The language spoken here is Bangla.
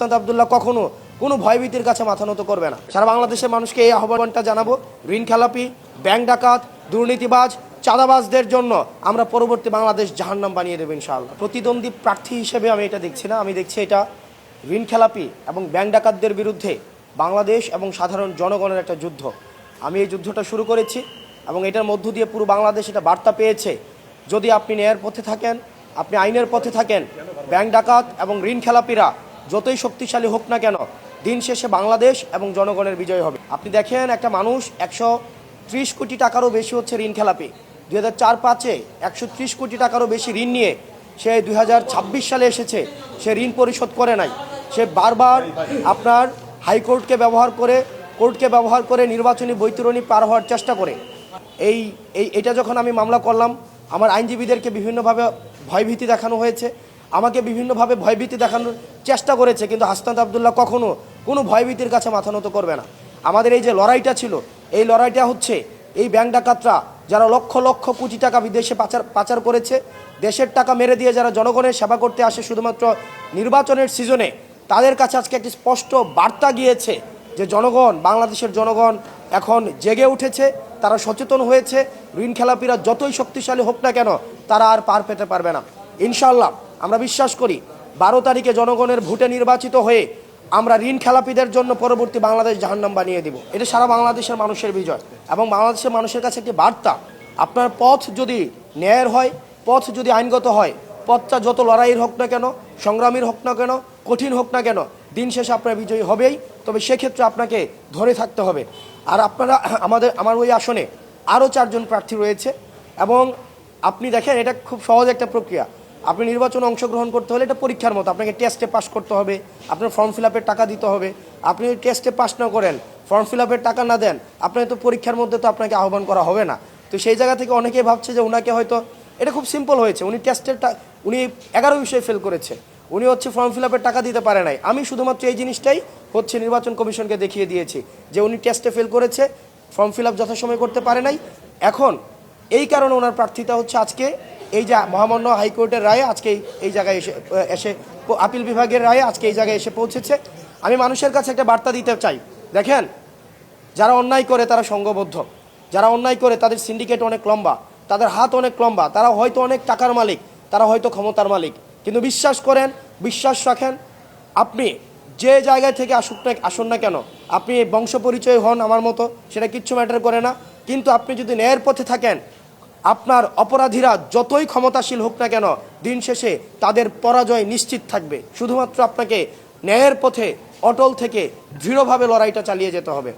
হাসনাত আব্দুল্লাহ কখনো কোনো ভয়ভীতির কাছে মাথা নত করবে না। সারা বাংলাদেশের মানুষকে এই আহ্বানটা জানাবো, ঋণ খেলাপি, ব্যাংক ডাকাত, দুর্নীতিবাজ, চাঁদাবাজদের জন্য আমরা পরবর্তী বাংলাদেশ জাহান্নাম বানিয়ে দেবো ইনশাআল্লাহ। প্রতিদ্বন্দ্বী প্রার্থী হিসেবে আমি এটা দেখছি না, আমি দেখছি এটা ঋণ খেলাপি এবং ব্যাংক ডাকাতদের বিরুদ্ধে বাংলাদেশ এবং সাধারণ জনগণের একটা যুদ্ধ। আমি এই যুদ্ধটা শুরু করেছি এবং এটার মধ্য দিয়ে পুরো বাংলাদেশ এটা বার্তা পেয়েছে, যদি আপনি ন্যায়ের পথে থাকেন, আপনি আইনের পথে থাকেন, ব্যাংক ডাকাত এবং ঋণ খেলাপিরা যতই শক্তিশালী হোক না কেন, দিন শেষে বাংলাদেশ এবং জনগণের বিজয় হবে। আপনি দেখেন একটা মানুষ 130 কোটি টাকারও বেশি হচ্ছে ঋণ খেলাপি। 2004-05 130 কোটি টাকারও বেশি ঋণ নিয়ে সে 2026 সালে এসেছে, সে ঋণ পরিশোধ করে নাই। সে বারবার আপনার হাইকোর্টকে ব্যবহার করে নির্বাচনী বৈতরণী পার হওয়ার চেষ্টা করে। এটা যখন আমি মামলা করলাম, আমার আইনজীবীদেরকে বিভিন্নভাবে ভয়ভীতি দেখানো হয়েছে, আমাকে বিভিন্নভাবে ভয়ভীতি দেখানোর চেষ্টা করেছে, কিন্তু হাসনাত আব্দুল্লাহ কখনো কোনো ভয়ভীতির কাছে মাথা নত করবে না। আমাদের এই যে লড়াইটা ছিল, এই লড়াইটা হচ্ছে এই ব্যাংক ডাকাতরা যারা লক্ষ লক্ষ কোটি টাকা বিদেশে পাচার করেছে, দেশের টাকা মেরে দিয়ে যারা জনগণের সেবা করতে আসে শুধুমাত্র নির্বাচনের সিজনে, তাদের কাছে আজকে একটি স্পষ্ট বার্তা গিয়েছে যে বাংলাদেশের জনগণ এখন জেগে উঠেছে, তারা সচেতন হয়েছে। ঋণ খেলাপিরা যতই শক্তিশালী হোক না কেন, তারা আর পার পেতে পারবে না ইনশাআল্লাহ। আমরা বিশ্বাস করি 12 তারিখে জনগণের ভোটে নির্বাচিত হয়ে আমরা ঋণ খেলাপিদের জন্য পরবর্তী বাংলাদেশ জাহান্নাম বানিয়ে দেব। এটা সারা বাংলাদেশের মানুষের বিজয় এবং বাংলাদেশের মানুষের কাছে একটি বার্তা, আপনার পথ যদি ন্যায়ের হয়, পথ যদি আইনগত হয়, পথটা যত লড়াইয়ের হোক না কেন, সংগ্রামীর হোক না কেন, কঠিন হোক না কেন, দিন শেষে আপনার বিজয়ী হবেই। তবে সেক্ষেত্রে আপনাকে ধরে থাকতে হবে। আর আপনারা আমার ওই আসনে আরও 4 জন প্রার্থী রয়েছে এবং আপনি দেখেন এটা খুব সহজ একটা প্রক্রিয়া। আপনি নির্বাচনে অংশগ্রহণ করতে হলে এটা পরীক্ষার মতো, আপনাকে টেস্টে পাস করতে হবে, আপনার ফর্ম ফিল আপের টাকা দিতে হবে। আপনি টেস্টে পাস না করেন, ফর্ম ফিল আপের টাকা না দেন, আপনার তো পরীক্ষার মধ্যে তো আপনাকে আহ্বান করা হবে না। তো সেই জায়গা থেকে অনেকেই ভাবছে যে ওনাকে হয়তো এটা খুব সিম্পল হয়েছে, উনি 11 বিষয়ে ফেল করেছে, উনি হচ্ছে ফর্ম ফিল আপের টাকা দিতে পারে নাই। আমি শুধুমাত্র এই জিনিসটাই হচ্ছে নির্বাচন কমিশনকে দেখিয়ে দিয়েছি যে উনি টেস্টে ফেল করেছে, ফর্ম ফিল আপ যথাসময়ে করতে পারে নাই। এখন এই কারণে ওনার প্রার্থিতা হচ্ছে আজকে এই যে মহামান্য হাইকোর্টের রায়ে আজকে এই জায়গায় এসে আপিল বিভাগের রায়ে আজকে এই জায়গায় এসে পৌঁছেছে। আমি মানুষের কাছে একটা বার্তা দিতে চাই, দেখেন যারা অন্যায় করে তারা সংঘবদ্ধ, যারা অন্যায় করে তাদের সিন্ডিকেট অনেক লম্বা, তাদের হাত অনেক লম্বা, তারা হয়তো অনেক টাকার মালিক, তারা হয়তো ক্ষমতার মালিক, কিন্তু বিশ্বাস রাখেন, আপনি যে জায়গায় থেকে আসুন না কেন, আপনি বংশ পরিচয় হন আমার মতো, সেটা কিচ্ছু ম্যাটার করে না। কিন্তু আপনি যদি ন্যায়ের পথে থাকেন, আপনার অপরাধীরা যতই ক্ষমতাশীল হোক না কেন, দিন শেষে তাদের পরাজয় নিশ্চিত থাকবে। শুধুমাত্র আপনাকে ন্যায়ের পথে অটল থেকে দৃঢ়ভাবে লড়াইটা চালিয়ে যেতে হবে।